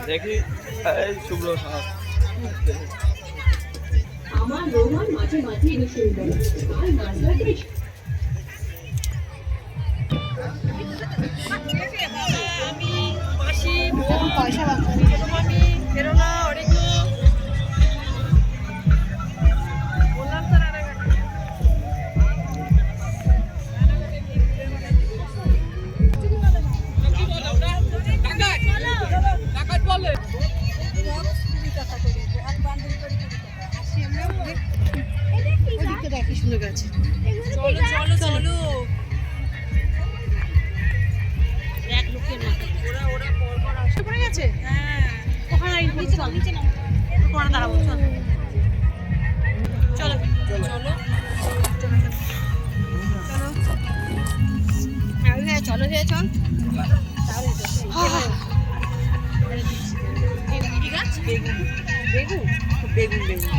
দেখি শুভ্র আমার রোমান মাঝে মাঝে এনে শুরু করে আর মাঝরাতে আমি মাসি পয়সা আমি বেরো না অনেক বললাম তো দেখি সুন্দর গেছে চলো চলো চলো এক লোকের মতো ওরা পরপর আসতে পড়ে গেছে হ্যাঁ ওখানে নিচে নাও নিচে নাও ওখানে দাঁড়াবো চলো চলো চলো চলো চলো রে চল তাহলে বেগুন বেগুন বেগুন বেগুন